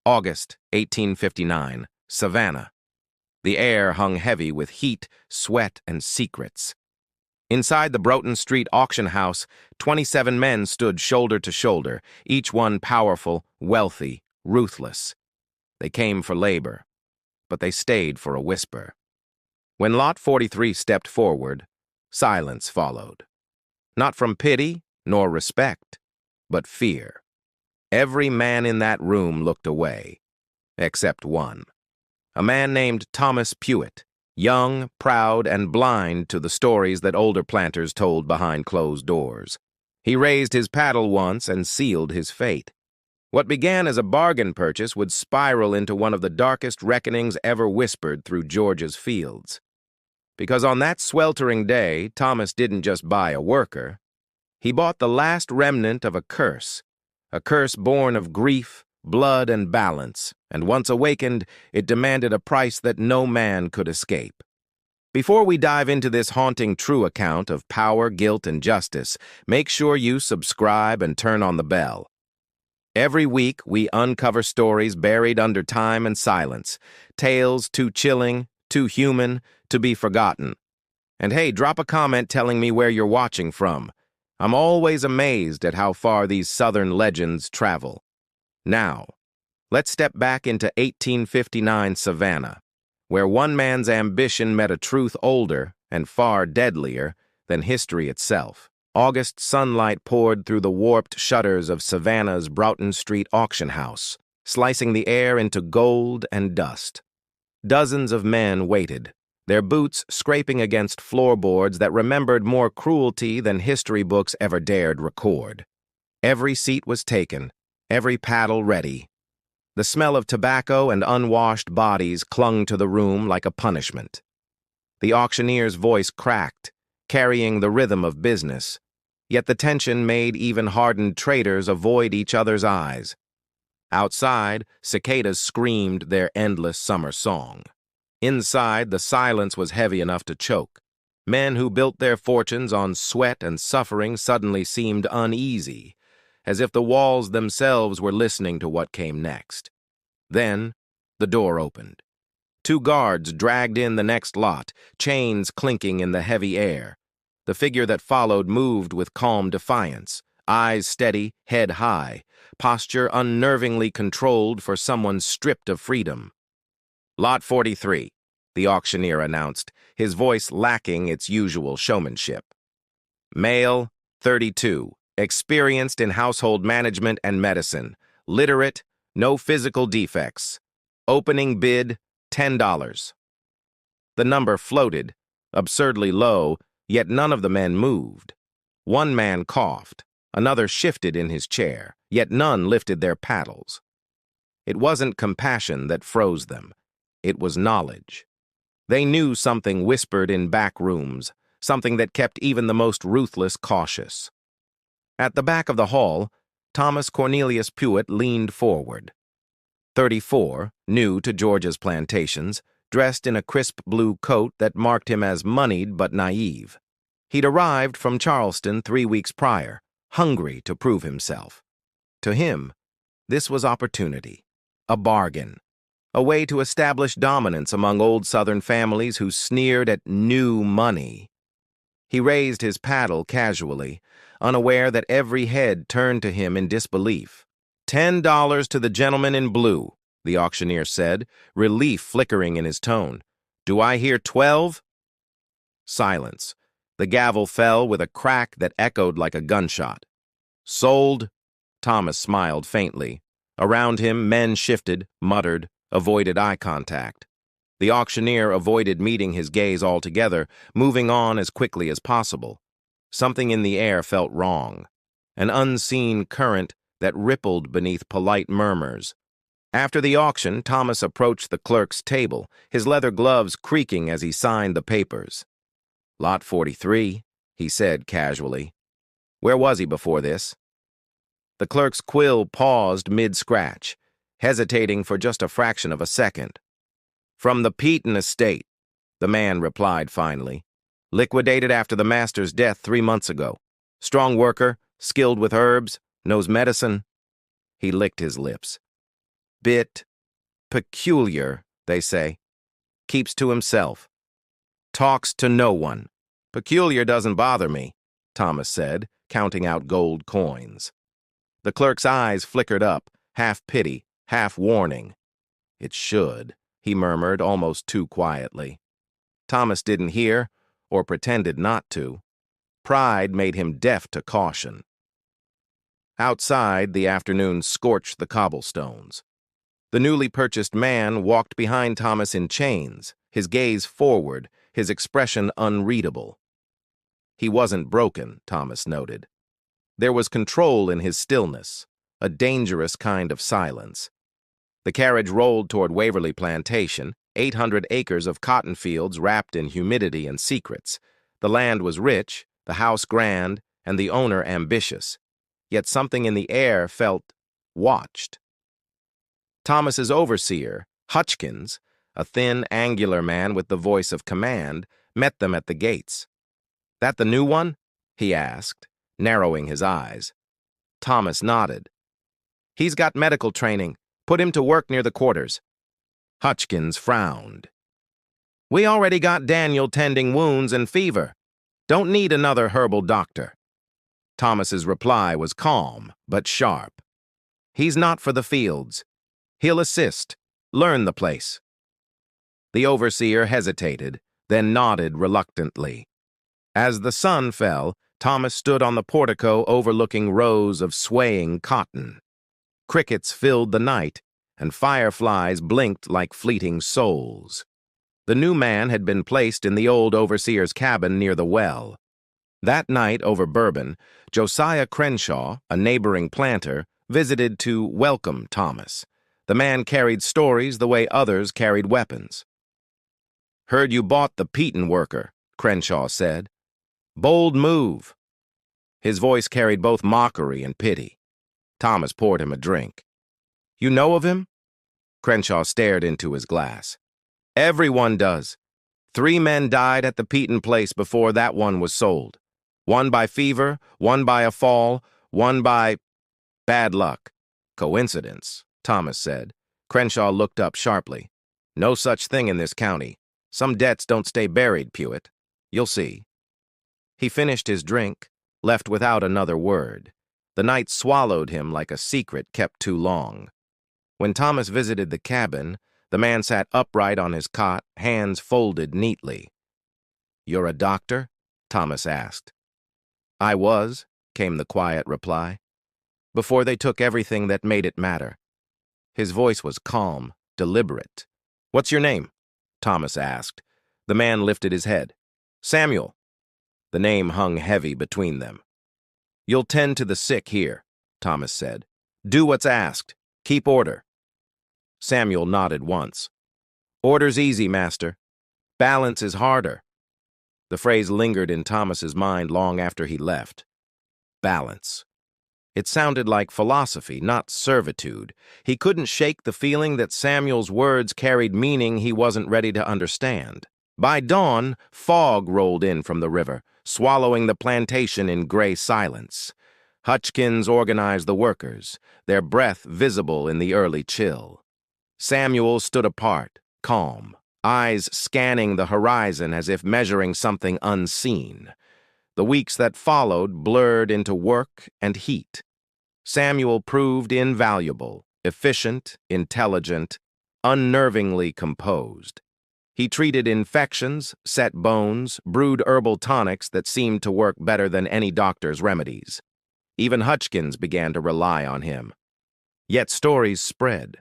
August 1859, Savannah. The air hung heavy with heat, sweat, and secrets. Inside the Broughton Street auction house, 27 men stood shoulder to shoulder, each one powerful, wealthy, ruthless. They came for labor, but they stayed for a whisper. When Lot 43 stepped forward, silence followed. Not from pity nor respect, but fear. Every man in that room looked away, except one. A man named Thomas Pewitt, young, proud, and blind to the stories that older planters told behind closed doors. He raised his paddle once and sealed his fate. What began as a bargain purchase would spiral into one of the darkest reckonings ever whispered through Georgia's fields. Because on that sweltering day, Thomas didn't just buy a worker. He bought the last remnant of a curse born of grief, blood, and balance, and once awakened, it demanded a price that no man could escape. Before we dive into this haunting true account of power, guilt, and justice, make sure you subscribe and turn on the bell. Every week, we uncover stories buried under time and silence, tales too chilling, too human, to be forgotten. And hey, drop a comment telling me where you're watching from. I'm always amazed at how far these Southern legends travel. Now, let's step back into 1859 Savannah, where one man's ambition met a truth older and far deadlier than history itself. August sunlight poured through the warped shutters of Savannah's Broughton Street auction house, slicing the air into gold and dust. Dozens of men waited, their boots scraping against floorboards that remembered more cruelty than history books ever dared record. Every seat was taken, every paddle ready. The smell of tobacco and unwashed bodies clung to the room like a punishment. The auctioneer's voice cracked, carrying the rhythm of business, yet the tension made even hardened traders avoid each other's eyes. Outside, cicadas screamed their endless summer song. Inside, the silence was heavy enough to choke. Men who built their fortunes on sweat and suffering suddenly seemed uneasy, as if the walls themselves were listening to what came next. Then, the door opened. Two guards dragged in the next lot, chains clinking in the heavy air. The figure that followed moved with calm defiance, eyes steady, head high, posture unnervingly controlled for someone stripped of freedom. Lot 43, the auctioneer announced, his voice lacking its usual showmanship. Male, 32, experienced in household management and medicine, literate, no physical defects. Opening bid, $10. The number floated, absurdly low, yet none of the men moved. One man coughed, another shifted in his chair, yet none lifted their paddles. It wasn't compassion that froze them. It was knowledge. They knew something whispered in back rooms, something that kept even the most ruthless cautious. At the back of the hall, Thomas Cornelius Pewitt leaned forward. 34, new to Georgia's plantations, dressed in a crisp blue coat that marked him as moneyed but naive. He'd arrived from Charleston 3 weeks prior, hungry to prove himself. To him, this was opportunity, a bargain, a way to establish dominance among old Southern families who sneered at new money. He raised his paddle casually, unaware that every head turned to him in disbelief. $10 to the gentleman in blue, the auctioneer said, relief flickering in his tone. Do I hear 12? Silence. The gavel fell with a crack that echoed like a gunshot. Sold? Thomas smiled faintly. Around him, men shifted, muttered, avoided eye contact. The auctioneer avoided meeting his gaze altogether, moving on as quickly as possible. Something in the air felt wrong, an unseen current that rippled beneath polite murmurs. After the auction, Thomas approached the clerk's table, his leather gloves creaking as he signed the papers. Lot 43, he said casually. Where was he before this? The clerk's quill paused mid-scratch, hesitating for just a fraction of a second. From the Peaton estate, the man replied finally. Liquidated after the master's death 3 months ago. Strong worker, skilled with herbs, knows medicine. He licked his lips. bit peculiar, they say. Keeps to himself. Talks to no one. Peculiar doesn't bother me, Thomas said, counting out gold coins. The clerk's eyes flickered up, half pity, half warning. It should, he murmured almost too quietly. Thomas didn't hear, or pretended not to. Pride made him deaf to caution. Outside, the afternoon scorched the cobblestones. The newly purchased man walked behind Thomas in chains, his gaze forward, his expression unreadable. He wasn't broken, Thomas noted. There was control in his stillness, a dangerous kind of silence. The carriage rolled toward Waverly Plantation, 800 acres of cotton fields wrapped in humidity and secrets. The land was rich, the house grand, and the owner ambitious. Yet something in the air felt watched. Thomas's overseer, Hutchkins, a thin, angular man with the voice of command, met them at the gates. "That the new one?" he asked, narrowing his eyes. Thomas nodded. "He's got medical training. Put him to work near the quarters." Hutchkins frowned. "We already got Daniel tending wounds and fever. Don't need another herbal doctor." Thomas's reply was calm, but sharp. "He's not for the fields. He'll assist, learn the place." The overseer hesitated, then nodded reluctantly. As the sun fell, Thomas stood on the portico overlooking rows of swaying cotton. Crickets filled the night, and fireflies blinked like fleeting souls. The new man had been placed in the old overseer's cabin near the well. That night over bourbon, Josiah Crenshaw, a neighboring planter, visited to welcome Thomas. The man carried stories the way others carried weapons. "Heard you bought the Peaton worker," Crenshaw said. "Bold move." His voice carried both mockery and pity. Thomas poured him a drink. "You know of him?" Crenshaw stared into his glass. "Everyone does. 3 men died at the Peaton place before that one was sold. One by fever, one by a fall, one by bad luck." "Coincidence," Thomas said. Crenshaw looked up sharply. "No such thing in this county. Some debts don't stay buried, Pewitt. You'll see." He finished his drink, left without another word. The night swallowed him like a secret kept too long. When Thomas visited the cabin, the man sat upright on his cot, hands folded neatly. "You're a doctor?" Thomas asked. "I was," came the quiet reply, "before they took everything that made it matter." His voice was calm, deliberate. "What's your name?" Thomas asked. The man lifted his head. "Samuel." The name hung heavy between them. "You'll tend to the sick here," Thomas said. "Do what's asked. Keep order." Samuel nodded once. "Order's easy, master. Balance is harder." The phrase lingered in Thomas's mind long after he left. Balance. It sounded like philosophy, not servitude. He couldn't shake the feeling that Samuel's words carried meaning he wasn't ready to understand. By dawn, fog rolled in from the river, swallowing the plantation in gray silence. Hutchkins organized the workers, their breath visible in the early chill. Samuel stood apart, calm, eyes scanning the horizon as if measuring something unseen. The weeks that followed blurred into work and heat. Samuel proved invaluable, efficient, intelligent, unnervingly composed. He treated infections, set bones, brewed herbal tonics that seemed to work better than any doctor's remedies. Even Hutchkins began to rely on him. Yet stories spread.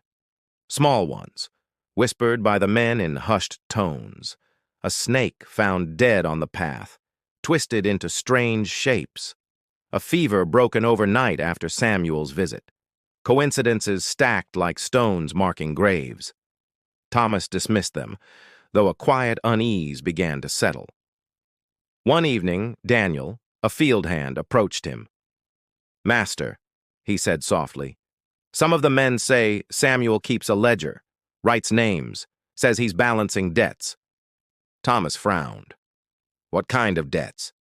Small ones, whispered by the men in hushed tones. A snake found dead on the path, twisted into strange shapes. A fever broken overnight after Samuel's visit. Coincidences stacked like stones marking graves. Thomas dismissed them, though a quiet unease began to settle. One evening, Daniel, a field hand, approached him. "Master," he said softly, "some of the men say Samuel keeps a ledger, writes names, says he's balancing debts." Thomas frowned. "What kind of debts?"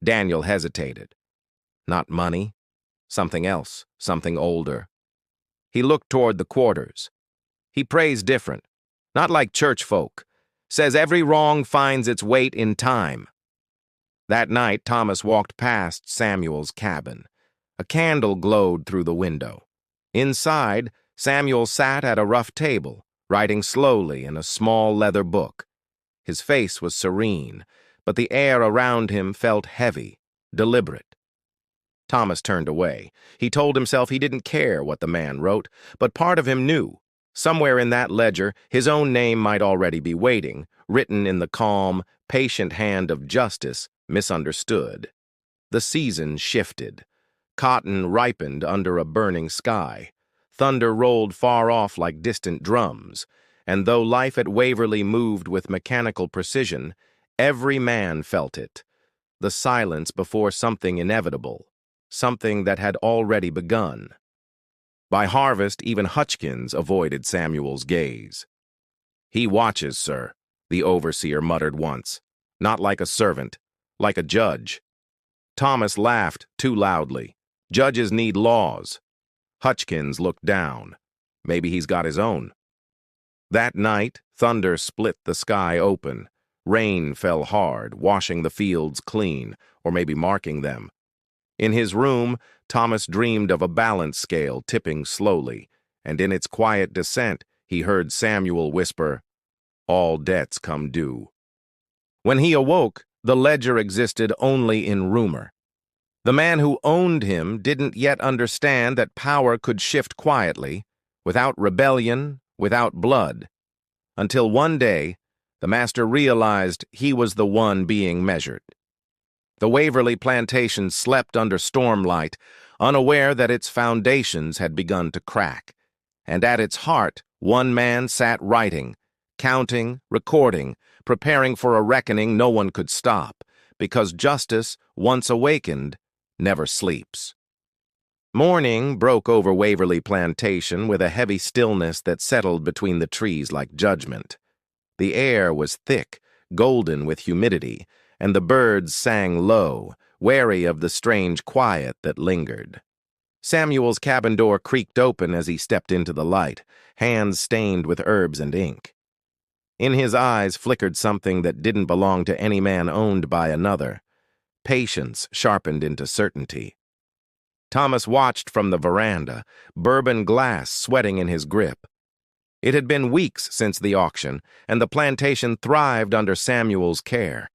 Daniel hesitated. "Not money. Something else, something older." He looked toward the quarters. He prays different, not like church folk. Says every wrong finds its weight in time. That night, Thomas walked past Samuel's cabin. A candle glowed through the window. Inside, Samuel sat at a rough table, writing slowly in a small leather book. His face was serene, but the air around him felt heavy, deliberate. Thomas turned away. He told himself he didn't care what the man wrote, but part of him knew. Somewhere in that ledger, his own name might already be waiting, written in the calm, patient hand of justice, misunderstood. The season shifted. Cotton ripened under a burning sky. Thunder rolled far off like distant drums, and though life at Waverly moved with mechanical precision, every man felt it. The silence before something inevitable, something that had already begun. By harvest, even Hutchkins avoided Samuel's gaze. "He watches, sir," the overseer muttered once. "Not like a servant, like a judge." Thomas laughed too loudly. "Judges need laws." Hutchkins looked down. Maybe he's got his own. That night, thunder split the sky open. Rain fell hard, washing the fields clean, or maybe marking them. In his room, Thomas dreamed of a balance scale tipping slowly, and in its quiet descent, he heard Samuel whisper, "All debts come due." When he awoke, the ledger existed only in rumor. The man who owned him didn't yet understand that power could shift quietly, without rebellion, without blood, until one day, the master realized he was the one being measured. The Waverly Plantation slept under stormlight, unaware that its foundations had begun to crack. And at its heart, one man sat writing, counting, recording, preparing for a reckoning no one could stop, because justice, once awakened, never sleeps. Morning broke over Waverly Plantation with a heavy stillness that settled between the trees like judgment. The air was thick, golden with humidity, and the birds sang low, wary of the strange quiet that lingered. Samuel's cabin door creaked open as he stepped into the light, hands stained with herbs and ink. In his eyes flickered something that didn't belong to any man owned by another. Patience sharpened into certainty. Thomas watched from the veranda, bourbon glass sweating in his grip. It had been weeks since the auction, and the plantation thrived under Samuel's care.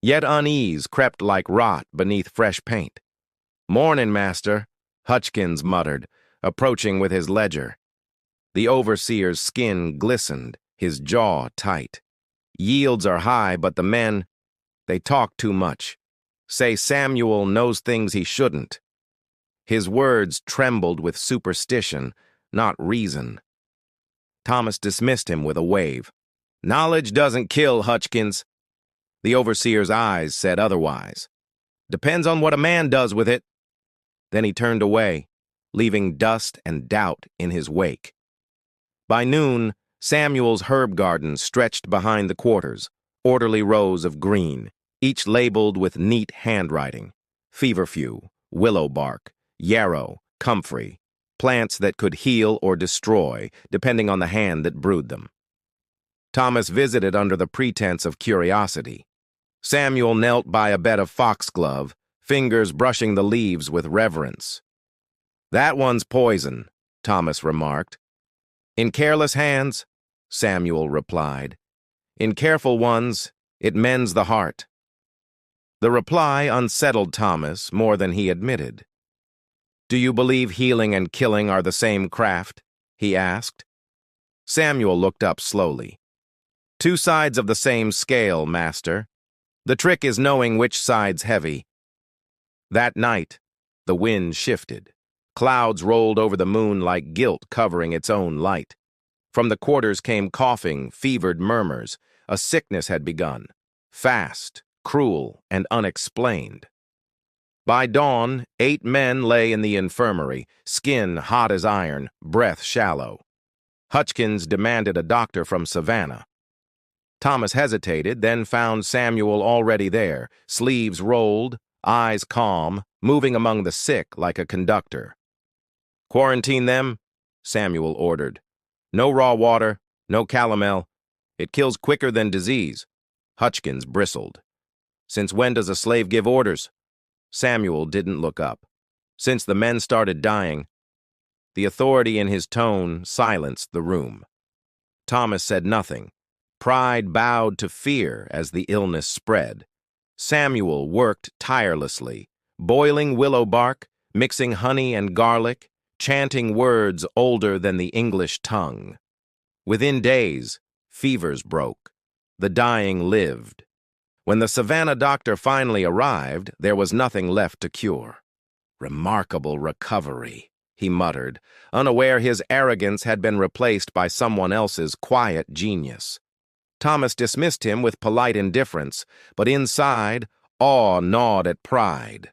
Yet unease crept like rot beneath fresh paint. "Mornin', master," Hutchkins muttered, approaching with his ledger. The overseer's skin glistened, his jaw tight. "Yields are high, but the men, they talk too much. Say Samuel knows things he shouldn't." His words trembled with superstition, not reason. Thomas dismissed him with a wave. "Knowledge doesn't kill, Hutchkins." The overseer's eyes said otherwise. "Depends on what a man does with it." Then he turned away, leaving dust and doubt in his wake. By noon, Samuel's herb garden stretched behind the quarters, orderly rows of green, each labeled with neat handwriting: feverfew, willow bark, yarrow, comfrey, plants that could heal or destroy, depending on the hand that brewed them. Thomas visited under the pretense of curiosity. Samuel knelt by a bed of foxglove, fingers brushing the leaves with reverence. "That one's poison," Thomas remarked. "In careless hands," Samuel replied. "In careful ones, it mends the heart." The reply unsettled Thomas more than he admitted. "Do you believe healing and killing are the same craft?" he asked. Samuel looked up slowly. "Two sides of the same scale, master. The trick is knowing which side's heavy." That night, the wind shifted. Clouds rolled over the moon like guilt covering its own light. From the quarters came coughing, fevered murmurs. A sickness had begun, fast, cruel, and unexplained. By dawn, 8 men lay in the infirmary, skin hot as iron, breath shallow. Hutchkins demanded a doctor from Savannah. Thomas hesitated, then found Samuel already there, sleeves rolled, eyes calm, moving among the sick like a conductor. "Quarantine them?" Samuel ordered. "No raw water, no calomel. It kills quicker than disease." Hutchkins bristled. "Since when does a slave give orders?" Samuel didn't look up. "Since the men started dying." The authority in his tone silenced the room. Thomas said nothing. Pride bowed to fear as the illness spread. Samuel worked tirelessly, boiling willow bark, mixing honey and garlic, chanting words older than the English tongue. Within days, fevers broke. The dying lived. When the Savannah doctor finally arrived, there was nothing left to cure. "Remarkable recovery," he muttered, unaware his arrogance had been replaced by someone else's quiet genius. Thomas dismissed him with polite indifference, but inside, awe gnawed at pride.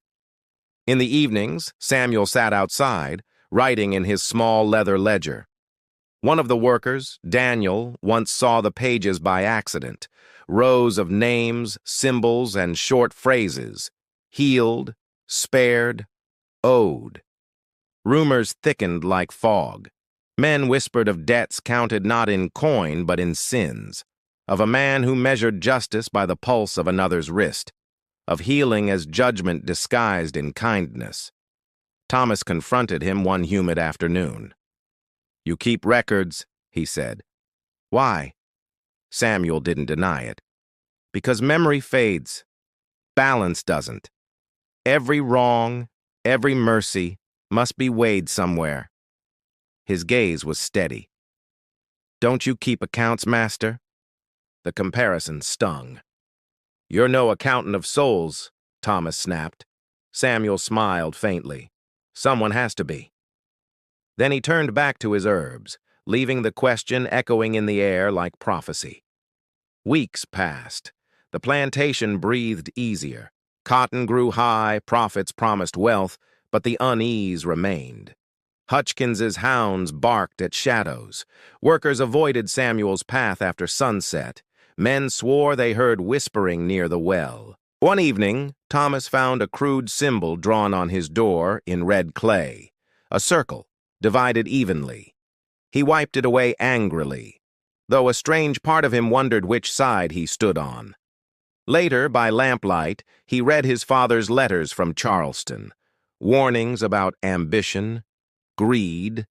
In the evenings, Samuel sat outside, writing in his small leather ledger. One of the workers, Daniel, once saw the pages by accident, rows of names, symbols, and short phrases: healed, spared, owed. Rumors thickened like fog. Men whispered of debts counted not in coin but in sins, of a man who measured justice by the pulse of another's wrist, of healing as judgment disguised in kindness. Thomas confronted him one humid afternoon. "You keep records," he said. "Why?" Samuel didn't deny it. "Because memory fades. Balance doesn't. Every wrong, every mercy must be weighed somewhere." His gaze was steady. "Don't you keep accounts, master?" The comparison stung. "You're no accountant of souls," Thomas snapped. Samuel smiled faintly. "Someone has to be." Then he turned back to his herbs, leaving the question echoing in the air like prophecy. Weeks passed. The plantation breathed easier. Cotton grew high, profits promised wealth, but the unease remained. Hutchkins's hounds barked at shadows. Workers avoided Samuel's path after sunset. Men swore they heard whispering near the well. One evening, Thomas found a crude symbol drawn on his door in red clay, a circle, divided evenly. He wiped it away angrily, though a strange part of him wondered which side he stood on. Later, by lamplight, he read his father's letters from Charleston, warnings about ambition, greed,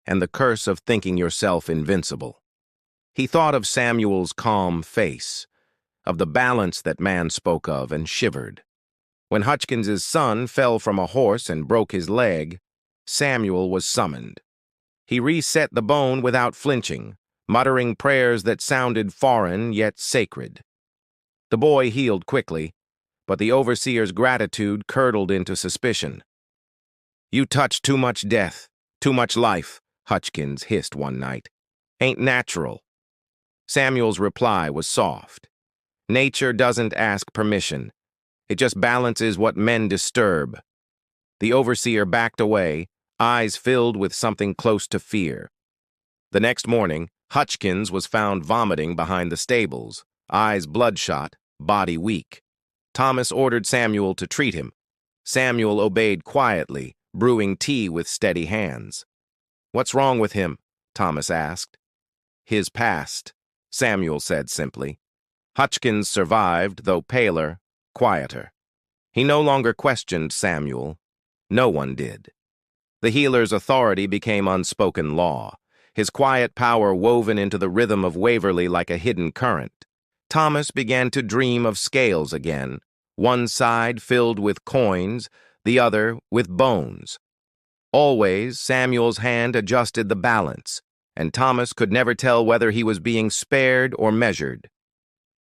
and the curse of thinking yourself invincible. He thought of Samuel's calm face, of the balance that man spoke of, and shivered. When Hutchkins's son fell from a horse and broke his leg, Samuel was summoned. He reset the bone without flinching, muttering prayers that sounded foreign yet sacred. The boy healed quickly, but the overseer's gratitude curdled into suspicion. "You touch too much death, too much life," Hutchkins hissed one night. "Ain't natural." Samuel's reply was soft. "Nature doesn't ask permission. It just balances what men disturb." The overseer backed away, eyes filled with something close to fear. The next morning, Hutchkins was found vomiting behind the stables, eyes bloodshot, body weak. Thomas ordered Samuel to treat him. Samuel obeyed quietly, brewing tea with steady hands. "What's wrong with him?" Thomas asked. "His past," Samuel said simply. Hutchkins survived, though paler, quieter. He no longer questioned Samuel. No one did. The healer's authority became unspoken law, his quiet power woven into the rhythm of Waverly like a hidden current. Thomas began to dream of scales again, one side filled with coins, the other with bones. Always, Samuel's hand adjusted the balance, and Thomas could never tell whether he was being spared or measured.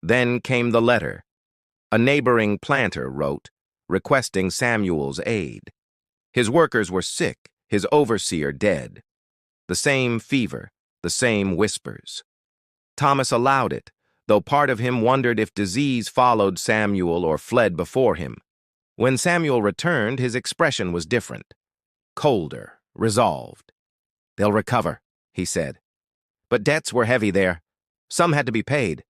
Then came the letter. A neighboring planter wrote, requesting Samuel's aid. His workers were sick, his overseer dead. The same fever, the same whispers. Thomas allowed it, though part of him wondered if disease followed Samuel or fled before him. When Samuel returned, his expression was different. Colder, resolved. "They'll recover," he said. "But debts were heavy there. Some had to be paid."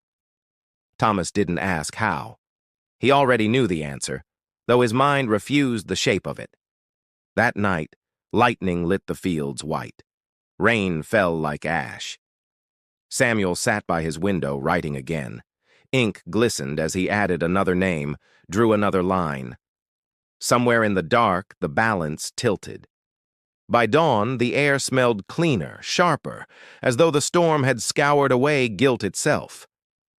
Thomas didn't ask how. He already knew the answer, though his mind refused the shape of it. That night, lightning lit the fields white. Rain fell like ash. Samuel sat by his window, writing again. Ink glistened as he added another name, drew another line. Somewhere in the dark, the balance tilted. By dawn, the air smelled cleaner, sharper, as though the storm had scoured away guilt itself.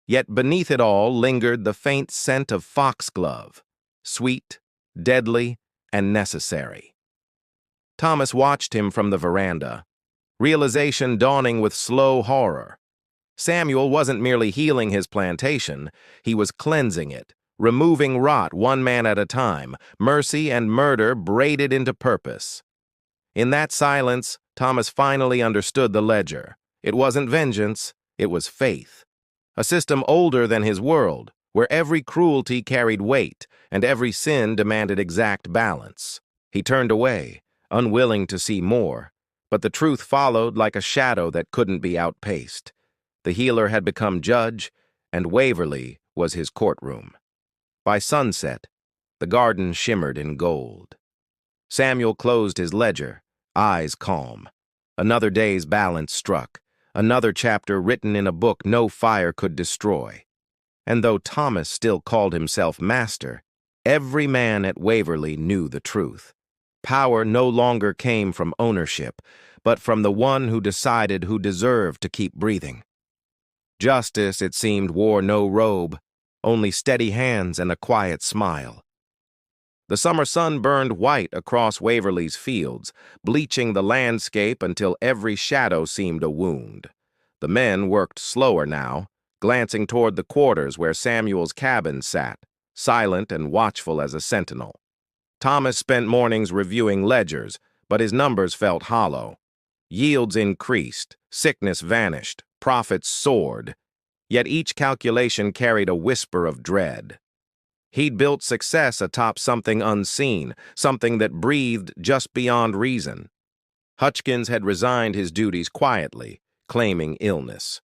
Yet beneath it all lingered the faint scent of foxglove, sweet, deadly, and necessary. Thomas watched him from the veranda, realization dawning with slow horror. Samuel wasn't merely healing his plantation, he was cleansing it, removing rot one man at a time, mercy and murder braided into purpose. In that silence, Thomas finally understood the ledger. It wasn't vengeance, it was faith. A system older than his world, where every cruelty carried weight and every sin demanded exact balance. He turned away, unwilling to see more, but the truth followed like a shadow that couldn't be outpaced. The healer had become judge, and Waverly was his courtroom. By sunset, the garden shimmered in gold. Samuel closed his ledger, eyes calm. Another day's balance struck, another chapter written in a book no fire could destroy. And though Thomas still called himself master, every man at Waverly knew the truth. Power no longer came from ownership, but from the one who decided who deserved to keep breathing. Justice, it seemed, wore no robe, only steady hands and a quiet smile. The summer sun burned white across Waverly's fields, bleaching the landscape until every shadow seemed a wound. The men worked slower now, glancing toward the quarters where Samuel's cabin sat, silent and watchful as a sentinel. Thomas spent mornings reviewing ledgers, but his numbers felt hollow. Yields increased, sickness vanished, profits soared, yet each calculation carried a whisper of dread. He'd built success atop something unseen, something that breathed just beyond reason. Hutchkins had resigned his duties quietly, claiming illness.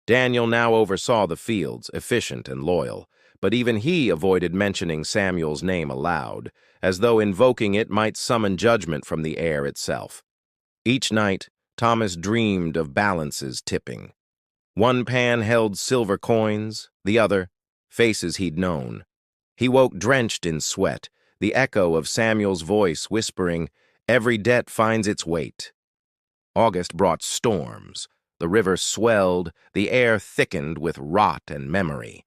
Daniel now oversaw the fields, efficient and loyal, but even he avoided mentioning Samuel's name aloud, as though invoking it might summon judgment from the air itself. Each night, Thomas dreamed of balances tipping. One pan held silver coins, the other, faces he'd known. He woke drenched in sweat, the echo of Samuel's voice whispering, "Every debt finds its weight." August brought storms. The river swelled, the air thickened with rot and memory.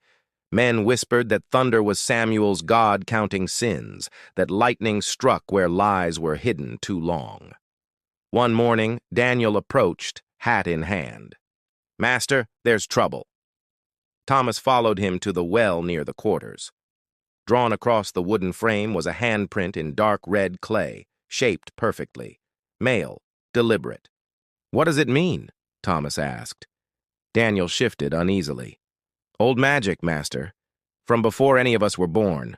Men whispered that thunder was Samuel's God counting sins, that lightning struck where lies were hidden too long. One morning, Daniel approached, hat in hand. "Master, there's trouble." Thomas followed him to the well near the quarters. Drawn across the wooden frame was a handprint in dark red clay, shaped perfectly. Male, deliberate. "What does it mean?" Thomas asked. Daniel shifted uneasily. "Old magic, master. From before any of us were born.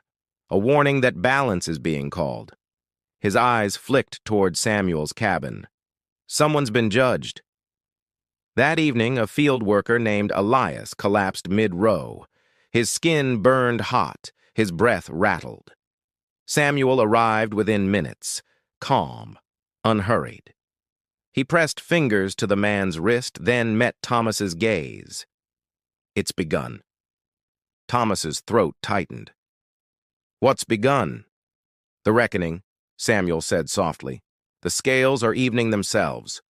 A warning that balance is being called." His eyes flicked toward Samuel's cabin. "Someone's been judged." That evening, a field worker named Elias collapsed mid-row. His skin burned hot, his breath rattled. Samuel arrived within minutes, calm, unhurried. He pressed fingers to the man's wrist, then met Thomas's gaze. "It's begun." Thomas's throat tightened. "What's begun?" "The reckoning," Samuel said softly. "The scales are evening themselves."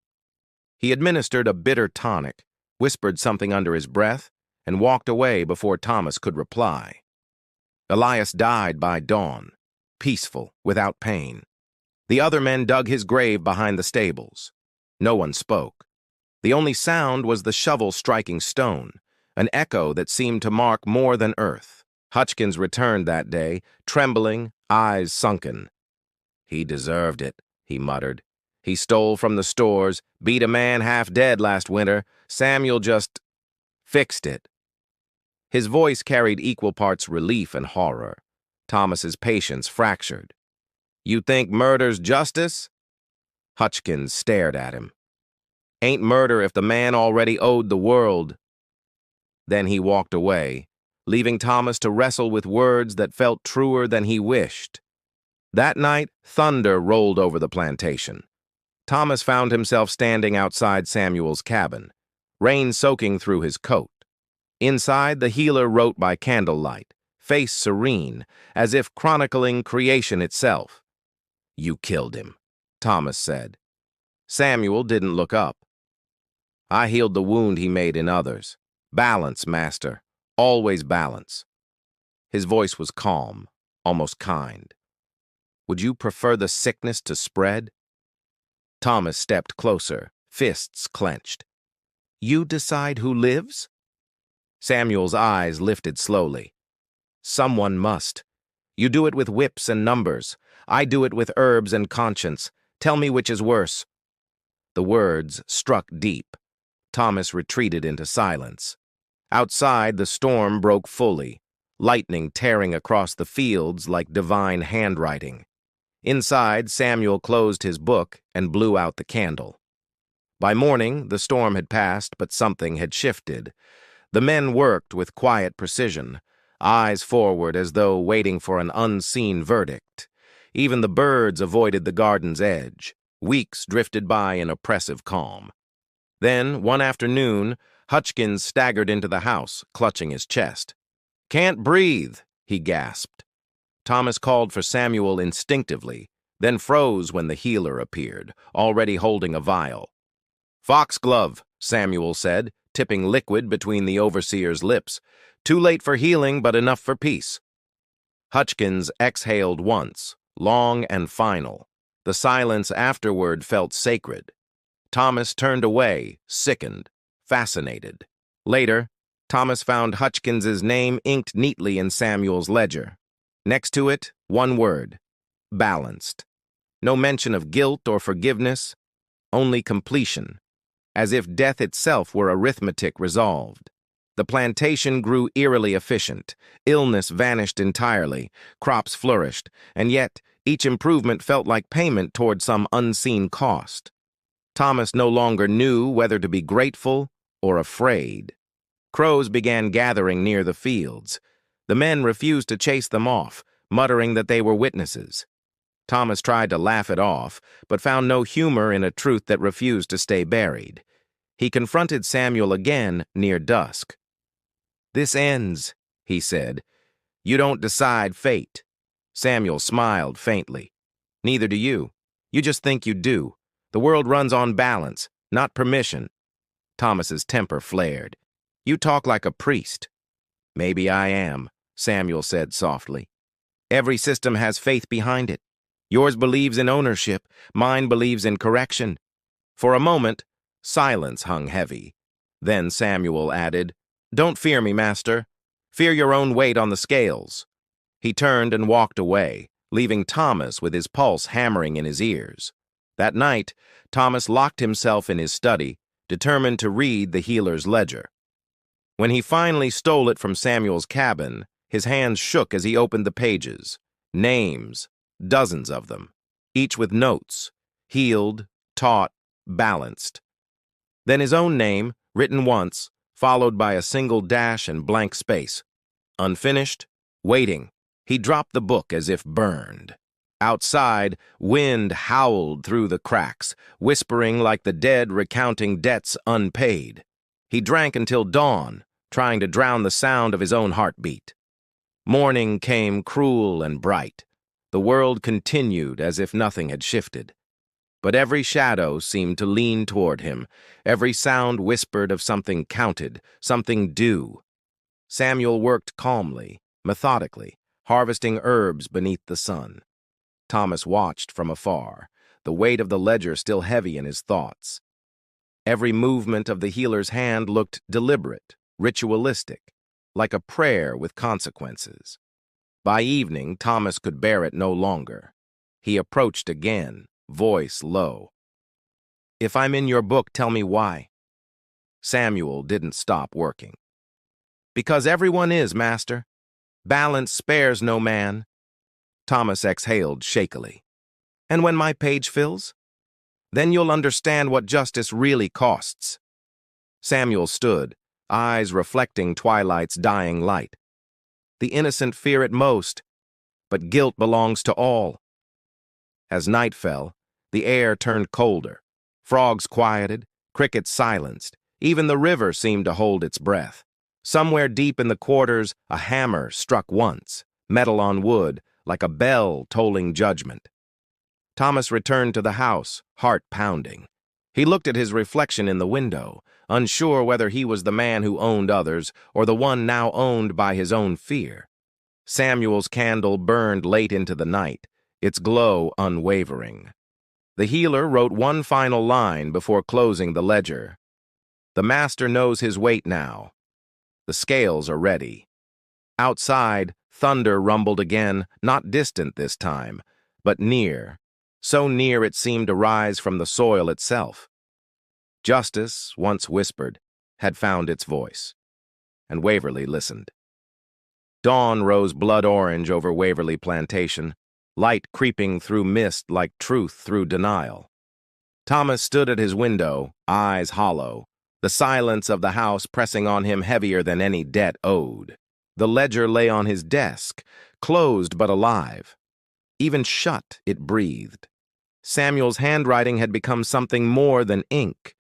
He administered a bitter tonic, whispered something under his breath, and walked away before Thomas could reply. Elias died by dawn, peaceful, without pain. The other men dug his grave behind the stables. No one spoke. The only sound was the shovel striking stone, an echo that seemed to mark more than earth. Hutchkins returned that day, trembling, eyes sunken. "He deserved it," he muttered. "He stole from the stores, beat a man half dead last winter. Samuel just fixed it." His voice carried equal parts relief and horror. Thomas's patience fractured. "You think murder's justice?" Hutchkins stared at him. "Ain't murder if the man already owed the world." Then he walked away, leaving Thomas to wrestle with words that felt truer than he wished. That night, thunder rolled over the plantation. Thomas found himself standing outside Samuel's cabin, rain soaking through his coat. Inside, the healer wrote by candlelight, face serene, as if chronicling creation itself. "You killed him," Thomas said. Samuel didn't look up. "I healed the wound he made in others. Balance, master. Always balance." His voice was calm, almost kind. "Would you prefer the sickness to spread?" Thomas stepped closer, fists clenched. "You decide who lives?" Samuel's eyes lifted slowly. "Someone must. You do it with whips and numbers. I do it with herbs and conscience. Tell me which is worse." The words struck deep. Thomas retreated into silence. Outside, the storm broke fully, lightning tearing across the fields like divine handwriting. Inside, Samuel closed his book and blew out the candle. By morning, the storm had passed, but something had shifted. The men worked with quiet precision, eyes forward as though waiting for an unseen verdict. Even the birds avoided the garden's edge. Weeks drifted by in oppressive calm. Then, one afternoon, Hutchkins staggered into the house, clutching his chest. "Can't breathe," he gasped. Thomas called for Samuel instinctively, then froze when the healer appeared, already holding a vial. "Foxglove," Samuel said, tipping liquid between the overseer's lips. "Too late for healing, but enough for peace." Hutchkins exhaled once, long and final. The silence afterward felt sacred. Thomas turned away, sickened, fascinated. Later, Thomas found Hutchkins's name inked neatly in Samuel's ledger. Next to it, one word: balanced. No mention of guilt or forgiveness, only completion, as if death itself were arithmetic resolved. The plantation grew eerily efficient. Illness vanished entirely. Crops flourished, and yet each improvement felt like payment toward some unseen cost. Thomas no longer knew whether to be grateful or afraid. Crows began gathering near the fields. The men refused to chase them off, muttering that they were witnesses. Thomas tried to laugh it off, but found no humor in a truth that refused to stay buried. He confronted Samuel again near dusk. "This ends," he said. "You don't decide fate." Samuel smiled faintly. "Neither do you. You just think you do. The world runs on balance, not permission." Thomas's temper flared. "You talk like a priest." "Maybe I am," Samuel said softly. "Every system has faith behind it. Yours believes in ownership, mine believes in correction." For a moment, silence hung heavy. Then Samuel added, "Don't fear me, master. Fear your own weight on the scales." He turned and walked away, leaving Thomas with his pulse hammering in his ears. That night, Thomas locked himself in his study, determined to read the healer's ledger. When he finally stole it from Samuel's cabin, his hands shook as he opened the pages. Names, dozens of them, each with notes: healed, taught, balanced. Then his own name, written once, followed by a single dash and blank space. Unfinished, waiting. He dropped the book as if burned. Outside, wind howled through the cracks, whispering like the dead recounting debts unpaid. He drank until dawn, trying to drown the sound of his own heartbeat. Morning came cruel and bright. The world continued as if nothing had shifted. But every shadow seemed to lean toward him. Every sound whispered of something counted, something due. Samuel worked calmly, methodically, harvesting herbs beneath the sun. Thomas watched from afar, the weight of the ledger still heavy in his thoughts. Every movement of the healer's hand looked deliberate, ritualistic, like a prayer with consequences. By evening, Thomas could bear it no longer. He approached again, voice low. "If I'm in your book, tell me why." Samuel didn't stop working. "Because everyone is, master. Balance spares no man." Thomas exhaled shakily. "And when my page fills? Then you'll understand what justice really costs." Samuel stood, eyes reflecting twilight's dying light. "The innocent fear it most, but guilt belongs to all." As night fell, The air turned colder. Frogs quieted, crickets silenced. Even the river seemed to hold its breath. Somewhere deep in the quarters, a hammer struck once, metal on wood, like a bell tolling judgment. Thomas returned to the house, heart pounding. He looked at his reflection in the window, unsure whether he was the man who owned others or the one now owned by his own fear. Samuel's candle burned late into the night, its glow unwavering. The healer wrote one final line before closing the ledger. The master knows his weight now. The scales are ready. Outside, thunder rumbled again, not distant this time, but near, so near it seemed to rise from the soil itself. Justice, once whispered, had found its voice, and Waverly listened. Dawn rose blood orange over Waverly Plantation, light creeping through mist like truth through denial. Thomas stood at his window, eyes hollow, the silence of the house pressing on him heavier than any debt owed. The ledger lay on his desk, closed but alive. Even shut, it breathed. Samuel's handwriting had become something more than ink.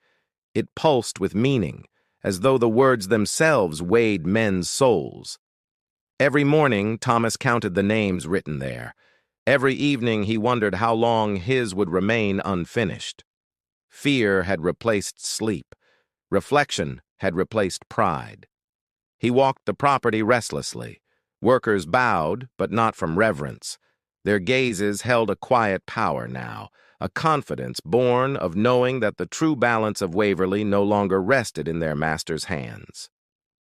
It pulsed with meaning, as though the words themselves weighed men's souls. Every morning, Thomas counted the names written there. Every evening, he wondered how long his would remain unfinished. Fear had replaced sleep. Reflection had replaced pride. He walked the property restlessly. Workers bowed, but not from reverence. Their gazes held a quiet power now, a confidence born of knowing that the true balance of Waverly no longer rested in their master's hands.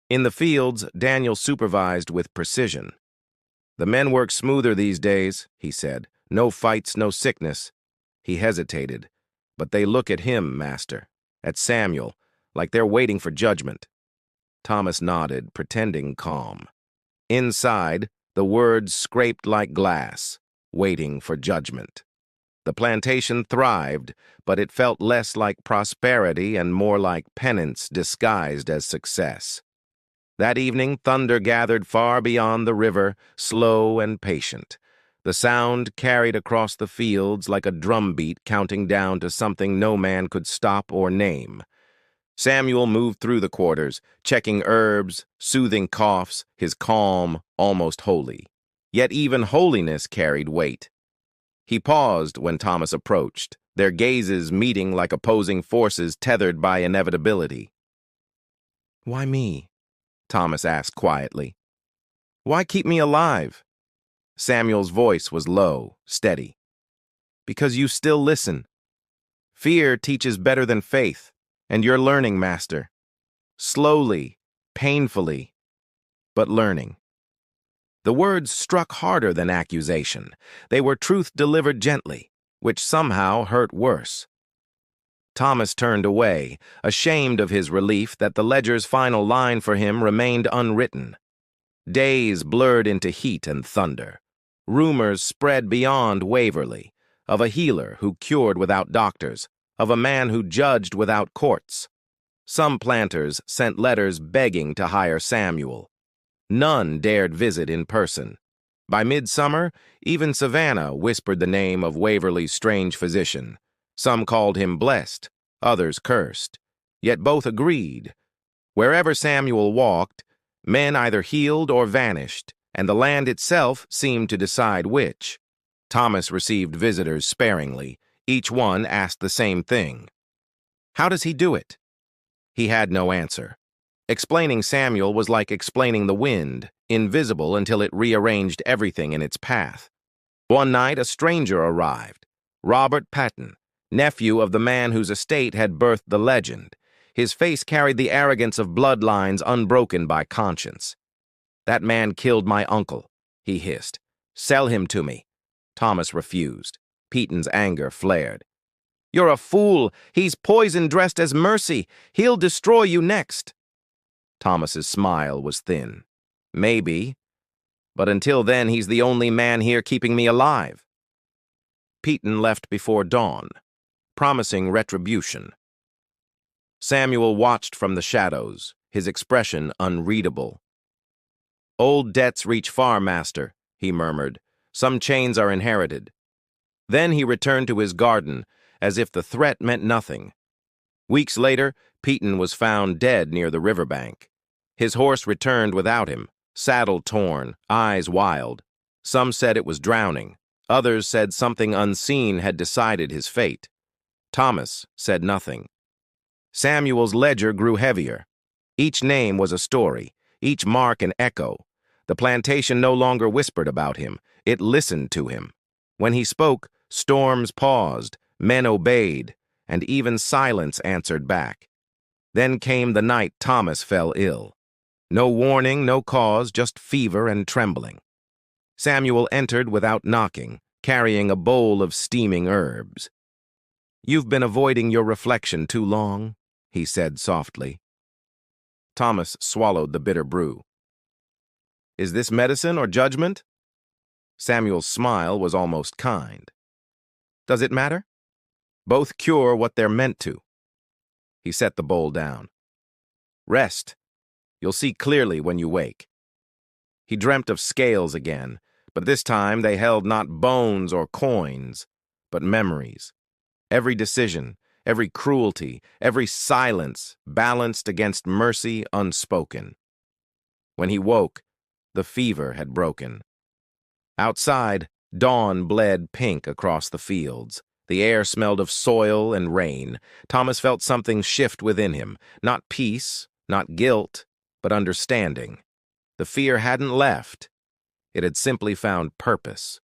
In the fields, Daniel supervised with precision. "The men work smoother these days," he said. "No fights, no sickness." He hesitated. "But they look at him, master, at Samuel, like they're waiting for judgment." Thomas nodded, pretending calm. Inside, the words scraped like glass, waiting for judgment. The plantation thrived, but it felt less like prosperity and more like penance disguised as success. That evening, thunder gathered far beyond the river, slow and patient. The sound carried across the fields like a drumbeat counting down to something no man could stop or name. Samuel moved through the quarters, checking herbs, soothing coughs, his calm almost holy. Yet even holiness carried weight. He paused when Thomas approached, their gazes meeting like opposing forces tethered by inevitability. "Why me?" Thomas asked quietly. "Why keep me alive?" Samuel's voice was low, steady. "Because you still listen. Fear teaches better than faith, and you're learning, master. Slowly, painfully, but learning." The words struck harder than accusation. They were truth delivered gently, which somehow hurt worse. Thomas turned away, ashamed of his relief that the ledger's final line for him remained unwritten. Days blurred into heat and thunder. Rumors spread beyond Waverly, of a healer who cured without doctors, of a man who judged without courts. Some planters sent letters begging to hire Samuel. None dared visit in person. By midsummer, even Savannah whispered the name of Waverly's strange physician. Some called him blessed, others cursed. Yet both agreed. Wherever Samuel walked, men either healed or vanished, and the land itself seemed to decide which. Thomas received visitors sparingly. Each one asked the same thing. How does he do it? He had no answer. Explaining Samuel was like explaining the wind, invisible until it rearranged everything in its path. One night, a stranger arrived, Robert Patton, nephew of the man whose estate had birthed the legend. His face carried the arrogance of bloodlines unbroken by conscience. "That man killed my uncle," he hissed. "Sell him to me." Thomas refused. Patton's anger flared. "You're a fool. He's poison dressed as mercy. He'll destroy you next." Thomas's smile was thin. "Maybe, but until then he's the only man here keeping me alive." Patton left before dawn, promising retribution. Samuel watched from the shadows, his expression unreadable. "Old debts reach far, master," he murmured. "Some chains are inherited." Then he returned to his garden, as if the threat meant nothing. Weeks later, Peyton was found dead near the riverbank. His horse returned without him, saddle torn, eyes wild. Some said it was drowning. Others said something unseen had decided his fate. Thomas said nothing. Samuel's ledger grew heavier. Each name was a story, each mark an echo. The plantation no longer whispered about him. It listened to him. When he spoke, storms paused, men obeyed, and even silence answered back. Then came the night Thomas fell ill. No warning, no cause, just fever and trembling. Samuel entered without knocking, carrying a bowl of steaming herbs. "You've been avoiding your reflection too long," he said softly. Thomas swallowed the bitter brew. "Is this medicine or judgment?" Samuel's smile was almost kind. "Does it matter? Both cure what they're meant to." He set the bowl down. "Rest. You'll see clearly when you wake." He dreamt of scales again, but this time they held not bones or coins, but memories. Every decision, every cruelty, every silence balanced against mercy unspoken. When he woke, the fever had broken. Outside, dawn bled pink across the fields. The air smelled of soil and rain. Thomas felt something shift within him, not peace, not guilt, but understanding. The fear hadn't left. It had simply found purpose.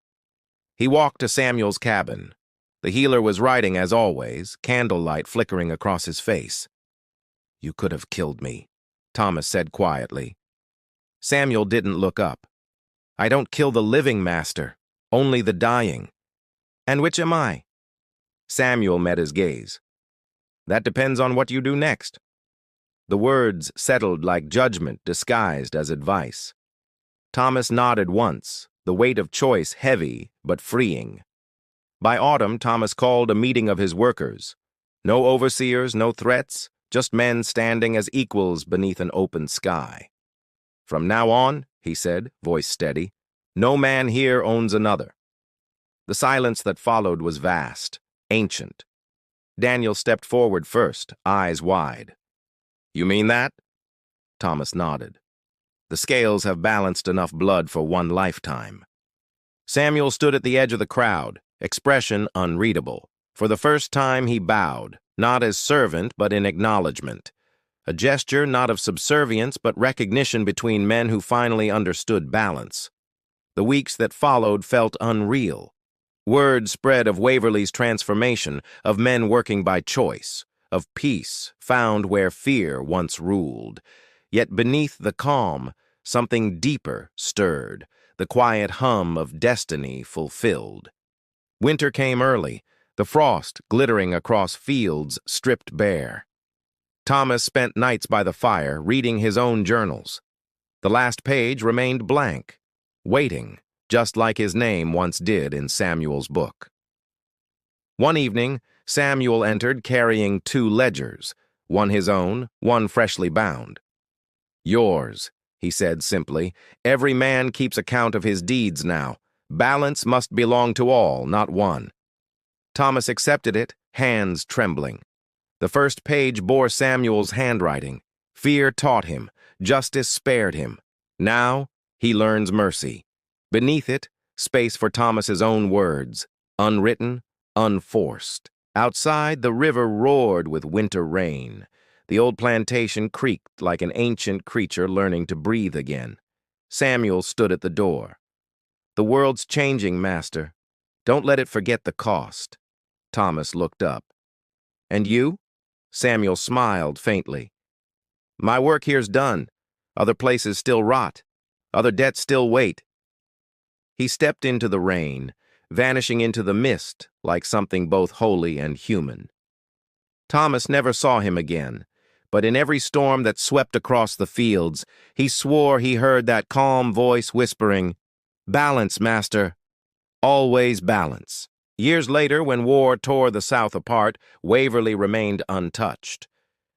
He walked to Samuel's cabin. The healer was writing as always, candlelight flickering across his face. "You could have killed me," Thomas said quietly. Samuel didn't look up. "I don't kill the living, master, only the dying." "And which am I?" Samuel met his gaze. "That depends on what you do next." The words settled like judgment disguised as advice. Thomas nodded once, the weight of choice heavy but freeing. By autumn, Thomas called a meeting of his workers. No overseers, no threats, just men standing as equals beneath an open sky. "From now on," he said, voice steady, "no man here owns another." The silence that followed was vast, ancient. Daniel stepped forward first, eyes wide. "You mean that?" Thomas nodded. "The scales have balanced enough blood for one lifetime." Samuel stood at the edge of the crowd, expression unreadable. For the first time he bowed, not as servant but in acknowledgement. A gesture not of subservience but recognition between men who finally understood balance. The weeks that followed felt unreal. Word spread of Waverly's transformation, of men working by choice, of peace found where fear once ruled. Yet beneath the calm, something deeper stirred, the quiet hum of destiny fulfilled. Winter came early, the frost glittering across fields stripped bare. Thomas spent nights by the fire, reading his own journals. The last page remained blank, waiting, just like his name once did in Samuel's book. One evening, Samuel entered carrying 2 ledgers, one his own, one freshly bound. "Yours," he said simply. "Every man keeps account of his deeds now. Balance must belong to all, not one." Thomas accepted it, hands trembling. The first page bore Samuel's handwriting. Fear taught him, justice spared him. Now he learns mercy. Beneath it, space for Thomas's own words, unwritten, unforced. Outside, the river roared with winter rain. The old plantation creaked like an ancient creature learning to breathe again. Samuel stood at the door. "The world's changing, master. Don't let it forget the cost." Thomas looked up. "And you?" Samuel smiled faintly. "My work here's done. Other places still rot. Other debts still wait." He stepped into the rain, vanishing into the mist like something both holy and human. Thomas never saw him again, but in every storm that swept across the fields, he swore he heard that calm voice whispering, "Balance, master. Always balance." Years later, when war tore the South apart, Waverly remained untouched.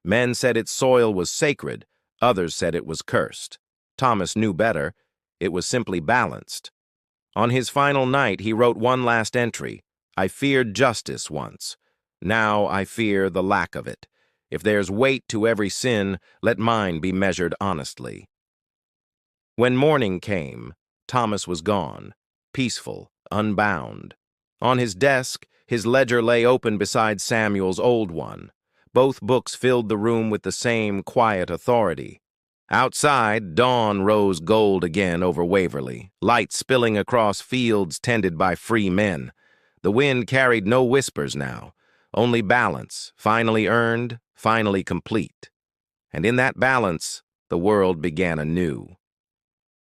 Men said its soil was sacred, others said it was cursed. Thomas knew better. It was simply balanced. On his final night, he wrote one last entry. "I feared justice once. Now I fear the lack of it. If there's weight to every sin, let mine be measured honestly. When morning came, Thomas was gone, peaceful, unbound. On his desk, his ledger lay open beside Samuel's old one. Both books filled the room with the same quiet authority. Outside, dawn rose gold again over Waverly, light spilling across fields tended by free men. The wind carried no whispers now, only balance, finally earned, finally complete. And in that balance, the world began anew.